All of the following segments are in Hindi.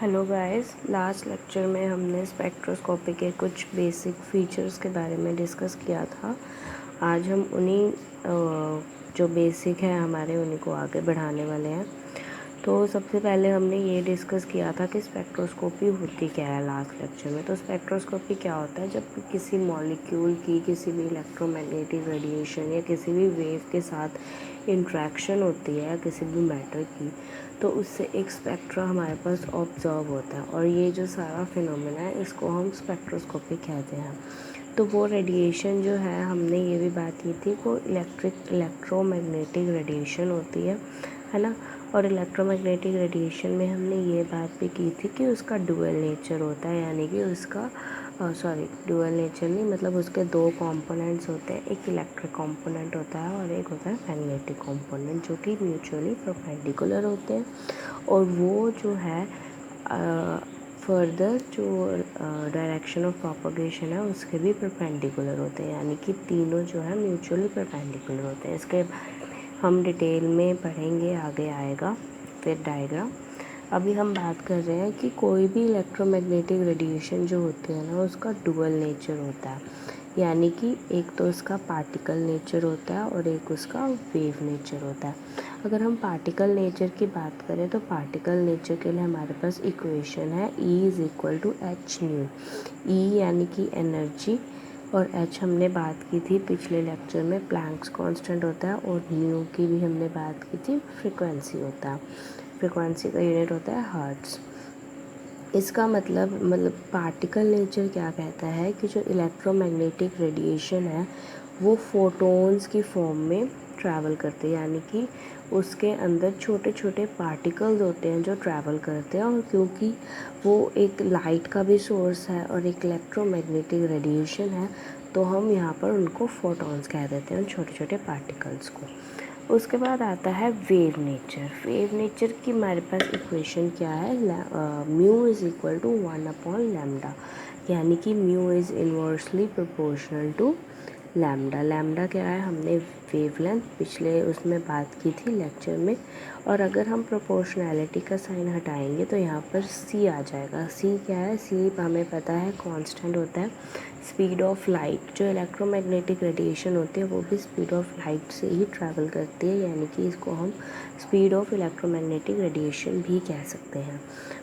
हेलो गाइस, लास्ट लेक्चर में हमने स्पेक्ट्रोस्कोपी के कुछ बेसिक फीचर्स के बारे में डिस्कस किया था। आज हम उन्हीं जो बेसिक है हमारे उन्हीं को आगे बढ़ाने वाले हैं। तो सबसे पहले हमने ये डिस्कस किया था कि स्पेक्ट्रोस्कोपी होती क्या है लास्ट लेक्चर में। तो स्पेक्ट्रोस्कोपी क्या होता है, जब किसी मॉलिक्यूल की किसी भी इलेक्ट्रोमैग्नेटिक रेडिएशन या किसी भी वेव के साथ इंट्रैक्शन होती है या किसी भी मैटर की, तो उससे एक स्पेक्ट्रा हमारे पास ऑब्जर्व होता है और ये जो सारा फिनोमेना है इसको हम स्पेक्ट्रोस्कोपी कहते हैं। तो वो रेडिएशन जो है, हमने ये भी बात की थी, वो इलेक्ट्रोमैग्नेटिक रेडिएशन होती है ना। और इलेक्ट्रोमैग्नेटिक रेडिएशन में हमने ये बात भी की थी कि उसका डुअल नेचर होता है, यानी कि उसका डुअल नेचर नहीं, मतलब उसके दो कंपोनेंट्स होते हैं। एक इलेक्ट्रिक कंपोनेंट होता है और एक होता है मैग्नेटिक कंपोनेंट, जो कि म्यूचुअली परपेंडिकुलर होते हैं। और वो जो है फर्दर जो डायरेक्शन ऑफ प्रोपगेशन है उसके भी परपेंडिकुलर होते हैं, यानी कि तीनों जो है म्यूचुअली परपेंडिकुलर होते हैं। इसके हम डिटेल में पढ़ेंगे, आगे आएगा फिर डायग्राम। अभी हम बात कर रहे हैं कि कोई भी इलेक्ट्रोमैग्नेटिक रेडिएशन जो होती है ना, उसका डुअल नेचर होता है, यानी कि एक तो उसका पार्टिकल नेचर होता है और एक उसका वेव नेचर होता है। अगर हम पार्टिकल नेचर की बात करें तो पार्टिकल नेचर के लिए हमारे पास इक्वेशन है E=h²। E यानी कि एनर्जी और h हमने बात की थी पिछले लेक्चर में, प्लैंक्स कांस्टेंट होता है। और न्यू की भी हमने बात की थी, फ्रीक्वेंसी होता है, फ्रीक्वेंसी का यूनिट होता है हर्ट्ज़। इसका मतलब पार्टिकल नेचर क्या कहता है कि जो इलेक्ट्रोमैग्नेटिक रेडिएशन है वो फोटॉन्स की फॉर्म में ट्रैवल करते हैं, यानी कि उसके अंदर छोटे छोटे पार्टिकल्स होते हैं जो ट्रैवल करते हैं। और क्योंकि वो एक लाइट का भी सोर्स है और एक इलेक्ट्रोमैग्नेटिक रेडिएशन है, तो हम यहाँ पर उनको फोटॉन्स कह देते हैं, उन छोटे छोटे पार्टिकल्स को। उसके बाद आता है वेव नेचर। वेव नेचर की हमारे पास इक्वेशन क्या है, μ=1/λ, यानी कि mu is inversely proportional to lambda. Lambda क्या है, हमने वेवलेंथ पिछले उसमें बात की थी लेक्चर में। और अगर हम प्रोपोर्शनैलिटी का साइन हटाएंगे तो यहाँ पर c आ जाएगा। c क्या है, c हमें पता है कांस्टेंट होता है। स्पीड ऑफ लाइट, जो इलेक्ट्रोमैग्नेटिक रेडिएशन होती है वो भी स्पीड ऑफ लाइट से ही ट्रैवल करती है, यानी कि इसको हम स्पीड ऑफ इलेक्ट्रोमैग्नेटिक रेडिएशन भी कह सकते हैं।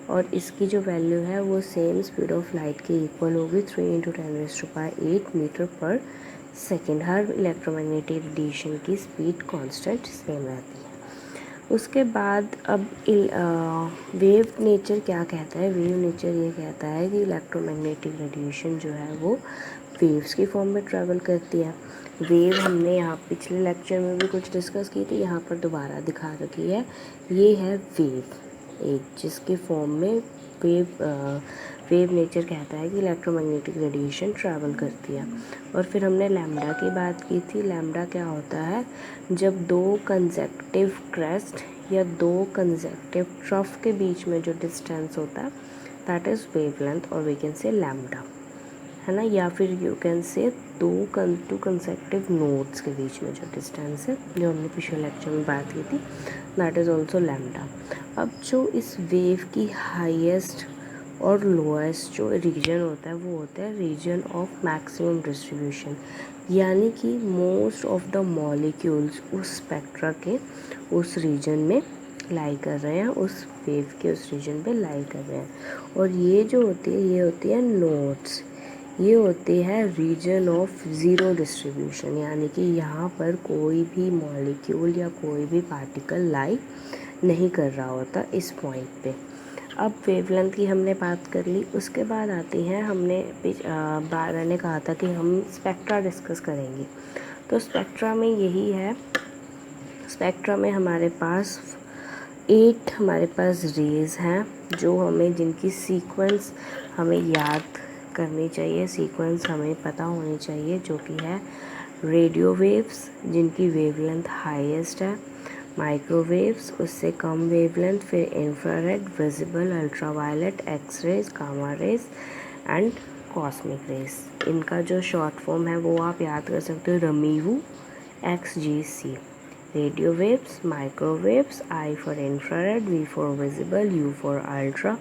और इसकी जो वैल्यू है वो सेम स्पीड ऑफ लाइट के इक्वल होगी, 3×10⁸ मीटर पर सेकेंड। हर इलेक्ट्रोमैग्नेटिक रेडिएशन की स्पीड कांस्टेंट सेम रहती है। उसके बाद अब वेव नेचर क्या कहता है, वेव नेचर ये कहता है कि इलेक्ट्रोमैग्नेटिक रेडिएशन जो है वो वेव्स की फॉर्म में ट्रैवल करती है। वेव हमने यहाँ पिछले लेक्चर में भी कुछ डिस्कस की थी, यहाँ पर दोबारा दिखा रखी है। ये है वेव, एक जिसके फॉर्म में वेव नेचर कहता है कि इलेक्ट्रोमैग्नेटिक रेडिएशन ट्रैवल करती है। और फिर हमने लैम्डा की बात की थी। लैम्डा क्या होता है, जब दो कंसेक्टिव क्रेस्ट या दो कंसेक्टिव ट्रफ के बीच में जो डिस्टेंस होता है दैट इज़ वेवलेंथ, और वी कैन से लैम्डा, है ना। या फिर you can say two consecutive nodes के बीच में जो डिस्टेंस है, जो हमने पिछले लेक्चर में बात की थी, दैट इज़ ऑल्सो लैम्डा। अब जो इस वेव की हाईएस्ट और लोएस्ट जो रीजन होता है वो होता है रीजन ऑफ मैक्सिमम डिस्ट्रीब्यूशन, यानी कि मोस्ट ऑफ द मॉलिक्यूल्स उस स्पेक्ट्रा के उस रीजन में लाई कर रहे हैं, उस वेव के उस रीजन पे लाई कर रहे हैं। और ये जो होती है ये होती है नोड्स, ये होती है रीजन ऑफ ज़ीरो डिस्ट्रीब्यूशन, यानी कि यहाँ पर कोई भी मॉलिक्यूल या कोई भी पार्टिकल लाई नहीं कर रहा होता इस पॉइंट पे। अब वेवलेंथ की हमने बात कर ली। उसके बाद आती हैं, मैंने कहा था कि हम स्पेक्ट्रा डिस्कस करेंगे। तो स्पेक्ट्रा में यही है, स्पेक्ट्रा में हमारे पास 8 रेज़ हैं जो हमें, जिनकी सीक्वेंस हमें याद करनी चाहिए, सीक्वेंस हमें पता होनी चाहिए, जो कि है रेडियो वेव्स जिनकी वेवलेंथ हाईएस्ट है, माइक्रोवेव्स उससे कम वेवलेंथ, फिर infrared, visible, ultraviolet, X rays, gamma rays and cosmic rays. इनका जो शॉर्ट फॉर्म है वो आप याद कर सकते हो, RMIVU XGC। Radio waves, microwaves, I for infrared, V for visible, U for ultra,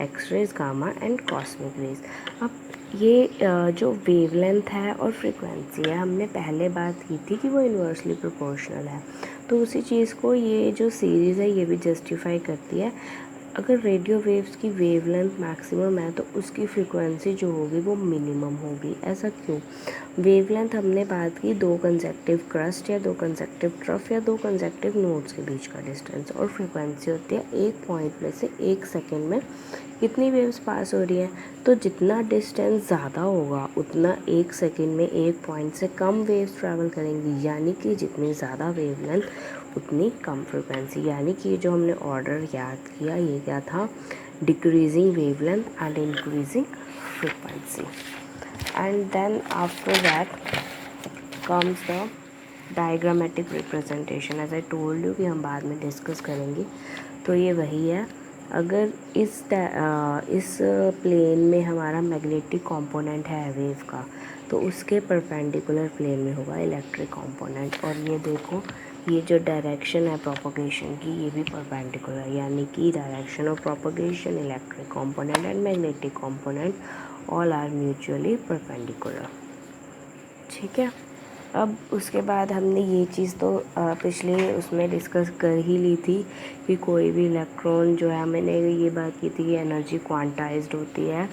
X rays, gamma and cosmic rays. अब ये जो वेवलेंथ है और फ्रीक्वेंसी है, हमने पहले बात की थी कि वो इन्वर्सली प्रोपोर्शनल है, तो उसी चीज़ को ये जो सीरीज़ है ये भी जस्टिफाई करती है। अगर रेडियो वेव्स की वेवलेंथ मैक्सिमम है तो उसकी फ्रीक्वेंसी जो होगी वो मिनिमम होगी। ऐसा क्यों? वेवलेंथ हमने बात की दो कंसेक्टिव क्रस्ट या दो कंसेक्टिव ट्रफ या दो कंसेक्टिव नोड्स के बीच का डिस्टेंस, और फ्रीक्वेंसी होती है एक पॉइंट में से एक सेकेंड में कितनी वेव्स पास हो रही हैं। तो जितना डिस्टेंस ज़्यादा होगा उतना एक सेकेंड में एक पॉइंट से कम वेव्स ट्रैवल करेंगी, यानी कि जितनी ज़्यादा वेवलेंथ उतनी कम फ्रीक्वेंसी। यानी कि जो हमने ऑर्डर याद किया ये क्या था? Decreasing wavelength and increasing frequency. And then after that comes the diagrammatic representation. As I told you कि हम बाद में डिस्कस करेंगे। तो ये वही है, अगर इस प्लेन में हमारा मैग्नेटिक कंपोनेंट है वेव का, तो उसके परपेंडिकुलर प्लेन में होगा इलेक्ट्रिक कंपोनेंट। और ये देखो, ये जो डायरेक्शन है प्रोपगेशन की ये भी परपेंडिकुलर है, यानी कि direction of propagation, electric component and magnetic component all are mutually perpendicular. ठीक है। अब उसके बाद हमने ये चीज़ तो पिछले उसमें डिस्कस कर ही ली थी कि कोई भी इलेक्ट्रॉन जो है, मैंने ये बात की थी कि एनर्जी क्वांटाइज्ड होती है,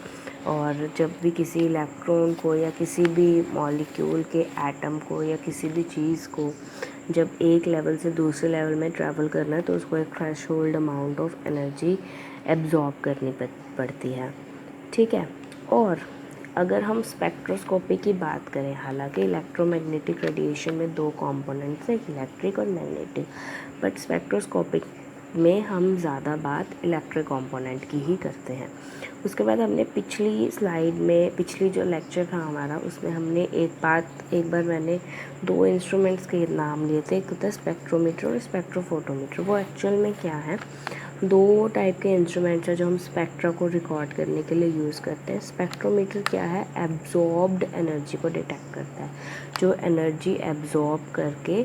और जब भी किसी इलेक्ट्रॉन को या किसी भी मॉलिक्यूल के एटम को या किसी भी चीज़ को जब एक लेवल से दूसरे लेवल में ट्रैवल करना है तो उसको एक threshold amount of energy absorb करनी पड़ती है। ठीक है। और अगर हम स्पेक्ट्रोस्कोपी की बात करें, हालांकि इलेक्ट्रोमैग्नेटिक रेडिएशन में दो कंपोनेंट्स हैं, इलेक्ट्रिक और मैग्नेटिक, बट स्पेक्ट्रोस्कोपिक में हम ज़्यादा बात इलेक्ट्रिक कंपोनेंट की ही करते हैं। उसके बाद हमने पिछली स्लाइड में, पिछली जो लेक्चर था हमारा, उसमें हमने एक बार मैंने दो इंस्ट्रूमेंट्स के नाम लिए थे, एक होता है स्पेक्ट्रोमीटर और स्पेक्ट्रोफोटोमीटर। वो एक्चुअल में क्या है? दो टाइप के इंस्ट्रूमेंट्स हैं जो हम स्पेक्ट्रा को रिकॉर्ड करने के लिए यूज़ करते हैं। स्पेक्ट्रोमीटर क्या है? एब्जॉर्ब्ड एनर्जी को डिटेक्ट करता है, जो एनर्जी एब्जॉर्ब करके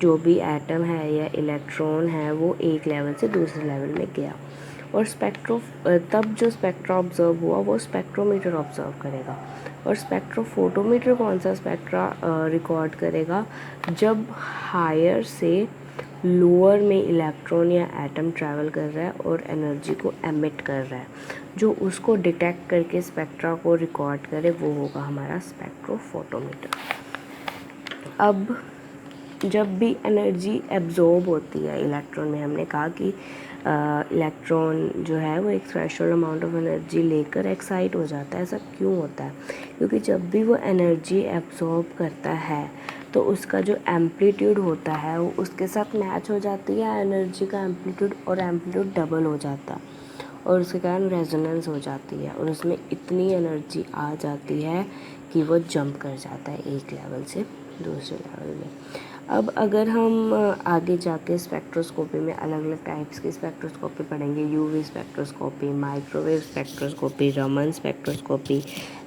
जो भी एटम है या इलेक्ट्रॉन है वो एक लेवल से दूसरे लेवल में गया, और तब जो स्पेक्ट्रा ऑब्जर्व हुआ वो स्पेक्ट्रोमीटर ऑब्जर्व करेगा। और स्पेक्ट्रोफोटोमीटर कौन सा स्पेक्ट्रा रिकॉर्ड करेगा? जब हायर से लोअर में इलेक्ट्रॉन या एटम ट्रैवल कर रहा है और एनर्जी को एमिट कर रहा है, जो उसको डिटेक्ट करके स्पेक्ट्रा को रिकॉर्ड करे वो होगा हमारा स्पेक्ट्रोफोटोमीटर। अब जब भी एनर्जी एब्जॉर्ब होती है इलेक्ट्रॉन में, हमने कहा कि इलेक्ट्रॉन जो है वो एक थ्रेशोल्ड अमाउंट ऑफ एनर्जी लेकर एक्साइट हो जाता है। ऐसा क्यों होता है? क्योंकि जब भी वो एनर्जी एब्जॉर्ब करता है तो उसका जो एम्पलीट्यूड होता है वो उसके साथ मैच हो जाती है एनर्जी का एम्पलीट्यूड, और एम्पलीट्यूड डबल हो जाता है और उसके कारण रेजोनेंस हो जाती है, और उसमें इतनी एनर्जी आ जाती है कि वो जंप कर जाता है एक लेवल से दूसरे लेवल में। अब अगर हम आगे जाके स्पेक्ट्रोस्कोपी में अलग अलग टाइप्स की स्पेक्ट्रोस्कोपी पढ़ेंगे, UV spectroscopy, microwave spectroscopy, Raman spectroscopy,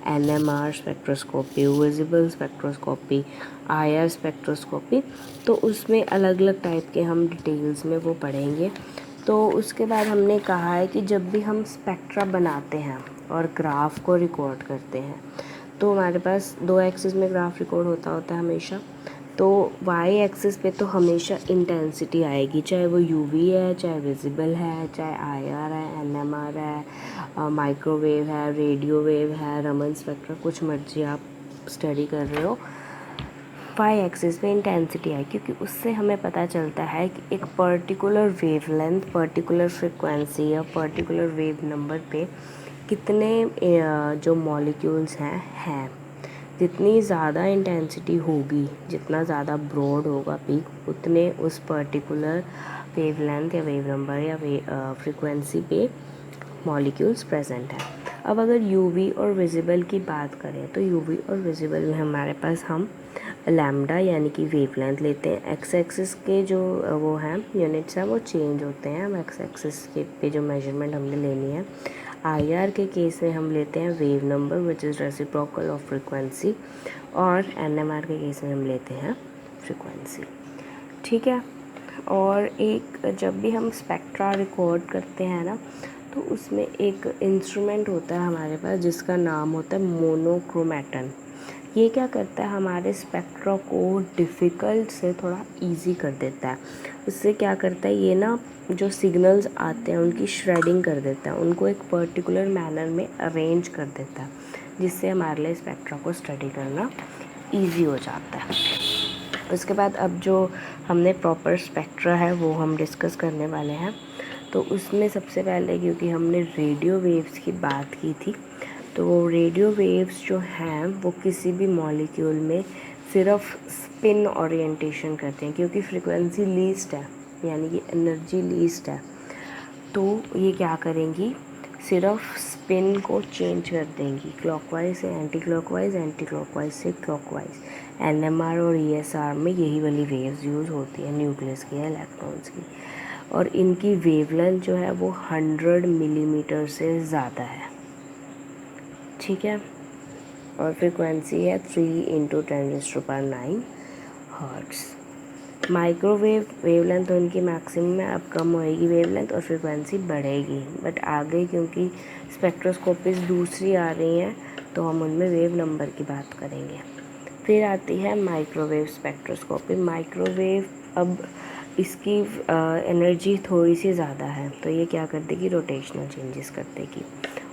NMR spectroscopy, visible spectroscopy, IR spectroscopy, तो उसमें अलग अलग टाइप के हम डिटेल्स में वो पढ़ेंगे। तो उसके बाद हमने कहा है कि जब भी हम स्पेक्ट्रा बनाते हैं और ग्राफ को रिकॉर्ड करते हैं तो हमारे पास दो एक्सिस में ग्राफ रिकॉर्ड होता है हमेशा। तो वाई एक्सिस पे तो हमेशा इंटेंसिटी आएगी, चाहे वो यूवी है, चाहे विजिबल है, चाहे आईआर है, एनएमआर है, माइक्रोवेव है, रेडियो वेव है, रमन स्पेक्ट्रा, कुछ मर्जी आप स्टडी कर रहे हो, वाई एक्सिस पे इंटेंसिटी है, क्योंकि उससे हमें पता चलता है कि एक पर्टिकुलर वेवलेंथ, पर्टिकुलर फ्रिक्वेंसी या पर्टिकुलर वेव नंबर पे कितने जो मॉलिक्यूल्स हैं। जितनी ज़्यादा इंटेंसिटी होगी, जितना ज़्यादा ब्रॉड होगा पीक, उतने उस पर्टिकुलर वेवलेंथ या वेव नंबर या फ्रिक्वेंसी पे मॉलिक्यूल्स प्रेजेंट हैं। अब अगर यूवी और विजिबल की बात करें तो यूवी और विजिबल में हमारे पास हम लैम्डा यानी कि वेवलेंथ लेते हैं। एक्स एक्सिस के जो वो हैं यूनिट्स हैं वो चेंज होते हैं, हम एक्स एक्सिस के पे जो मेजरमेंट हमने लेनी है। आईआर के केस में हम लेते हैं wave number which is reciprocal of frequency, और एनएमआर के केस में हम लेते हैं फ्रिक्वेंसी। ठीक है। और एक जब भी हम स्पेक्ट्रा रिकॉर्ड करते हैं ना, तो उसमें एक इंस्ट्रूमेंट होता है हमारे पास जिसका नाम होता है मोनोक्रोमेटन। ये क्या करता है, हमारे स्पेक्ट्रा को डिफ़िकल्ट से थोड़ा इजी कर देता है। उससे क्या करता है, ये ना जो सिग्नल्स आते हैं उनकी श्रेडिंग कर देता है, उनको एक पर्टिकुलर मैनर में अरेंज कर देता है, जिससे हमारे लिए स्पेक्ट्रा को स्टडी करना इजी हो जाता है। उसके बाद अब जो हमने प्रॉपर स्पेक्ट्रा है वो हम डिस्कस करने वाले हैं। तो उसमें सबसे पहले, क्योंकि हमने रेडियो वेव्स की बात की थी, तो वो रेडियो वेव्स जो हैं वो किसी भी मॉलिक्यूल में सिर्फ स्पिन ओरिएंटेशन करते हैं, क्योंकि फ्रीक्वेंसी लीस्ट है, यानी कि एनर्जी लीस्ट है। तो ये क्या करेंगी, सिर्फ स्पिन को चेंज कर देंगी, क्लॉकवाइज से एंटी क्लॉकवाइज, एंटी क्लॉकवाइज से क्लॉकवाइज। एनएमआर और ईएसआर में यही वाली वेव्स यूज़ होती है, न्यूक्लियस की या इलेक्ट्रॉन्स की। और इनकी वेवलेंथ जो है वो 100 मिलीमीटर से ज़्यादा है, ठीक है। और फ्रीक्वेंसी है 3 × 10⁹ हर्ट्ज़। माइक्रोवेव वेवलेंथ तो इनकी मैक्सिमम है, अब कम होएगी वेवलेंथ और फ्रीक्वेंसी बढ़ेगी, बट आगे क्योंकि स्पेक्ट्रोस्कोपीज दूसरी आ रही हैं तो हम उनमें वेव नंबर की बात करेंगे। फिर आती है माइक्रोवेव स्पेक्ट्रोस्कोपी। माइक्रोवेव, अब इसकी एनर्जी थोड़ी सी ज़्यादा है, तो ये क्या कर देगी, रोटेशनल चेंजेस कर देगी।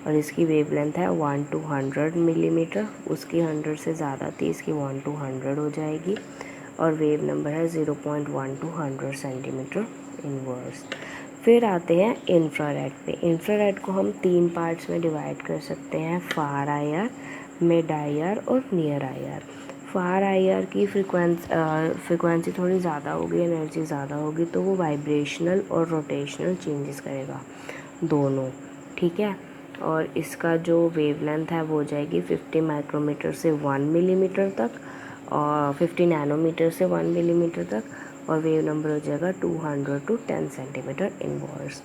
और इसकी वेवलेंथ है 1 to 100 मिलीमीटर, उसकी 100 से ज़्यादा थी, इसकी 1 to 100 हो जाएगी। और वेव नंबर है 0.1 to 100 सेंटीमीटर इनवर्स। फिर आते हैं इंफ्रारेड पे। इंफ्रारेड को हम 3 पार्ट्स में डिवाइड कर सकते हैं, फार आईआर, मिड आईआर और नियर आईआर। फार आईआर की फ्रिक्वेंसी थोड़ी ज़्यादा होगी, एनर्जी ज़्यादा होगी, तो वो वाइब्रेशनल और रोटेशनल चेंजेस करेगा दोनों, ठीक है। और इसका जो वेवलेंथ है वो हो जाएगी 50 माइक्रोमीटर से 1 मिलीमीटर तक, और 50 नैनोमीटर से 1 मिलीमीटर तक, और वेव नंबर हो जाएगा 200 to 10 सेंटीमीटर इनवर्स।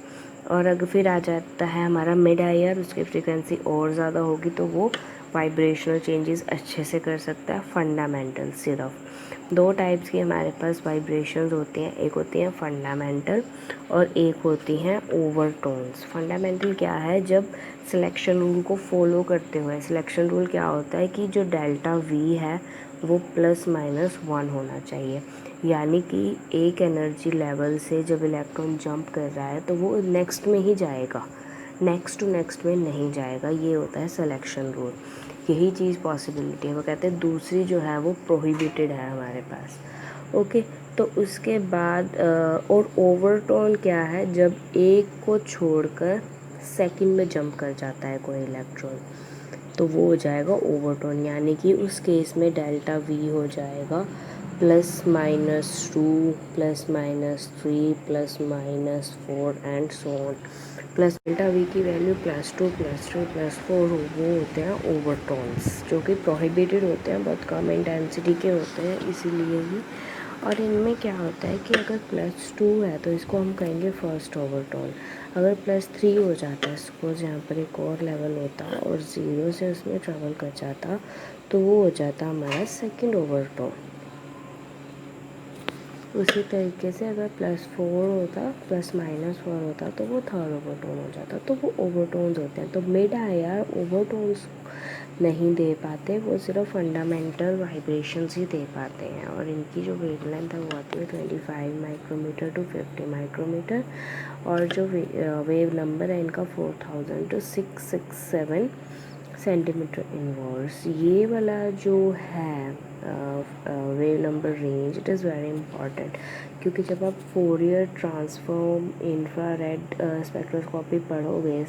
और अगर फिर आ जाता है हमारा मिड आईआर, उसकी फ्रीक्वेंसी और ज़्यादा होगी, तो वो वाइब्रेशनल चेंजेस अच्छे से कर सकता है। फंडामेंटल, सिर्फ 2 टाइप्स की हमारे पास वाइब्रेशंस होती हैं, एक होती हैं फंडामेंटल और एक होती हैं ओवरटोन्स। फंडामेंटल क्या है, जब सिलेक्शन रूल को फॉलो करते हुए, सिलेक्शन रूल क्या होता है कि जो डेल्टा वी है वो ±1 होना चाहिए, यानी कि एक एनर्जी लेवल से जब इलेक्ट्रॉन जंप कर रहा है तो वो नेक्स्ट में ही जाएगा, नेक्स्ट टू नेक्स्ट में नहीं जाएगा। ये होता है सिलेक्शन रूल, यही चीज़ पॉसिबिलिटी है। वो कहते हैं दूसरी जो है वो प्रोहिबिटेड है हमारे पास, ओके। तो उसके बाद और ओवरटोन क्या है, जब एक को छोड़कर सेकंड में जंप कर जाता है कोई इलेक्ट्रॉन, तो वो हो जाएगा ओवरटोन, यानी कि उस केस में डेल्टा वी हो जाएगा ±2, ±3, ±4 and so on. Plus delta we की वैल्यू +2, +3, +4 वो होते हैं ओवरटोन्स, जो कि प्रोहिबिटेड होते हैं, बहुत कम इंटेंसिटी के होते हैं इसीलिए ही। और इनमें क्या होता है कि अगर +2 है तो इसको हम कहेंगे फर्स्ट ओवरटोन। अगर +3 हो जाता है, सपोज यहाँ पर एक और लेवल होता और 0 से उसमें ट्रेवल कर जाता, तो वो हो जाता हमारा सेकंड ओवरटोन। उसी तरीके से अगर +4 होता, ±4 होता, तो वो थर्ड ओवरटोन हो जाता। तो वो ओवरटोन्स होते हैं। तो मिड आईआर ओवरटोन्स नहीं दे पाते, वो सिर्फ फंडामेंटल वाइब्रेशंस ही दे पाते हैं। और इनकी जो वेवलेंथ है वो आती है 25 माइक्रोमीटर to 50 माइक्रोमीटर, और जो वेव नंबर है इनका 4000 to 667 सेंटीमीटर इनवर्स। ये वाला जो है wave number range, it is very important, क्योंकि जब आप फोरियर ट्रांसफॉर्म इंफ्रारेड स्पेक्ट्रोस्कोपी पढ़ोगे,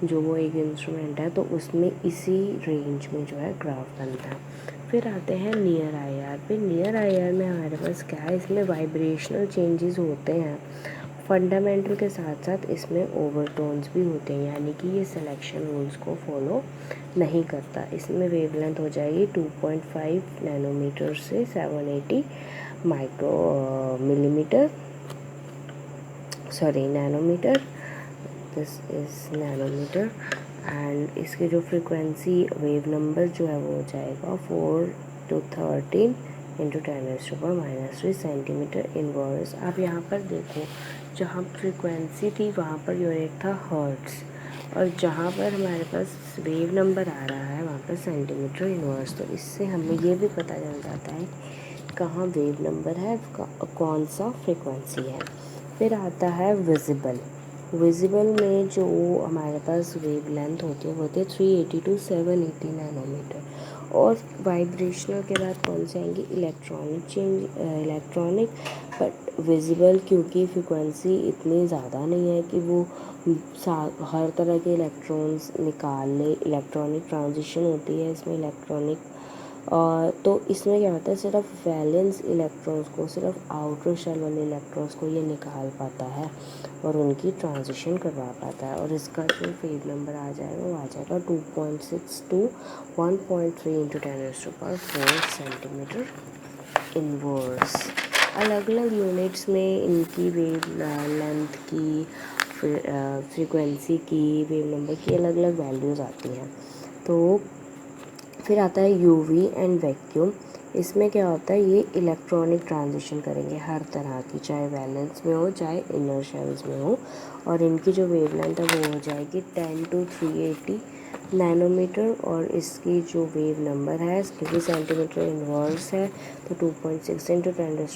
जो वो एक इंस्ट्रूमेंट है, तो उसमें इसी रेंज में जो है ग्राफ बनता है। फिर आते हैं नियर आईआर पे। नियर आईआर में हमारे पास क्या है, इसमें वाइब्रेशनल चेंजेस होते हैं, फंडामेंटल के साथ साथ इसमें ओवरटोन्स भी होते हैं, यानी कि ये सिलेक्शन रूल्स को फॉलो नहीं करता। इसमें वेवलेंथ हो जाएगी 2.5 नैनोमीटर से 780 millimetre, sorry nanometre, this is nanometre. And इसकी जो फ्रीक्वेंसी वेव नंबर जो है वो हो जाएगा 4 to 13 इंटू 10⁻³ सेंटीमीटर इनवर्स। अब यहाँ पर देखो, जहाँ फ्रीक्वेंसी थी वहाँ पर यूनिट था हर्ट्स, और जहाँ पर हमारे पास वेव नंबर आ रहा है वहाँ पर सेंटीमीटर इनवर्स। तो इससे हमें ये भी पता चल जाता है कहाँ वेव नंबर है, कौन सा फ्रीक्वेंसी है। फिर आता है विजिबल। विजिबल में जो हमारे पास वेव लेंथ होती है वो होती है 380 to 780 नैनोमीटर। और वाइब्रेशनल के बाद कौन से आएंगे, इलेक्ट्रॉनिक। बट विजिबल क्योंकि फ्रिक्वेंसी इतनी ज़्यादा नहीं है कि वो हर तरह के इलेक्ट्रॉन्स निकाल ले। इलेक्ट्रॉनिक ट्रांजिशन होती है इसमें, इलेक्ट्रॉनिक। तो इसमें क्या होता है, सिर्फ वैलेंस इलेक्ट्रॉन्स को, सिर्फ आउटर शेल वाले इलेक्ट्रॉन्स को ये निकाल पाता है और उनकी ट्रांजिशन करवा पाता है। और इसका जो वेव नंबर आ जाएगा वो आ जाएगा 2.6 to 1.3 इंटू 10⁻⁴ सेंटीमीटर इनवर्स। अलग अलग यूनिट्स में इनकी वेव लेंथ की, फ्रीक्वेंसी की, वेव नंबर की अलग अलग वैल्यूज़ आती हैं। तो फिर आता है यूवी एंड वैक्यूम। इसमें क्या होता है, ये इलेक्ट्रॉनिक ट्रांजिशन करेंगे हर तरह की, चाहे वैलेंस में हो चाहे इनर शेल्स में हो। और इनकी जो वेवलेंथ है वो हो जाएगी 10 to 380 नैनोमीटर। और इसकी जो वेव नंबर है, क्योंकि सेंटीमीटर इनवर्स है, तो 2.6 इंटू 10⁻⁴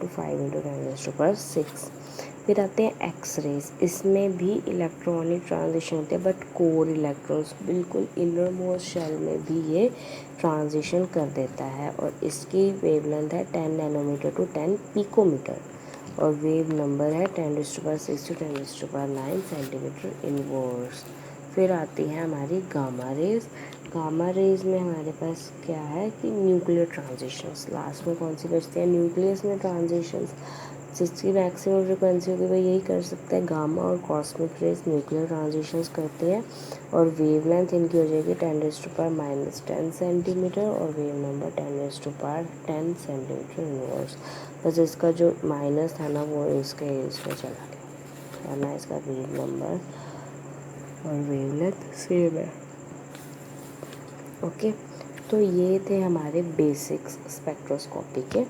to 5 इंटू 10⁻⁶। फिर आते हैं एक्स रेज। इसमें भी इलेक्ट्रॉनिक ट्रांजिशन होते हैं, बट कोर इलेक्ट्रॉन्स बिल्कुल इनर मोस्ट शेल में भी ये ट्रांजिशन कर देता है। और इसकी वेवलेंथ है 10 नैनोमीटर टू 10 पिकोमीटर। और वेव नंबर है 10⁻⁶ to 10⁻⁹ सेंटीमीटर इनवर्स। फिर आती है हमारी गामा रेज। गामा रेज में हमारे पास क्या है कि न्यूक्लियर ट्रांजिशंस, लास्ट में कौन सी बचती है, न्यूक्लियस में ट्रांजिशंस। जिसकी मैक्सिमम फ्रिक्वेंसी होगी वह यही कर सकता है। गामा और कॉस्मिक रेज न्यूक्लियर ट्रांजिशंस करते हैं। और वेवलेंथ इनकी हो जाएगी 10⁻⁻10 सेंटीमीटर और वेव नंबर 10⁻10 सेंटीमीटर इनवर्स। बस इसका जो माइनस था ना वो इसके इसमें चला गया, वरना इसका वेव नंबर और वेवलेंथ सेम है। ओके, तो ये थे हमारे बेसिक्स स्पेक्ट्रोस्कोपी के।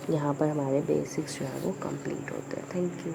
यहाँ पर हमारे बेसिक्स जो है वो कंप्लीट होते हैं। Thank you.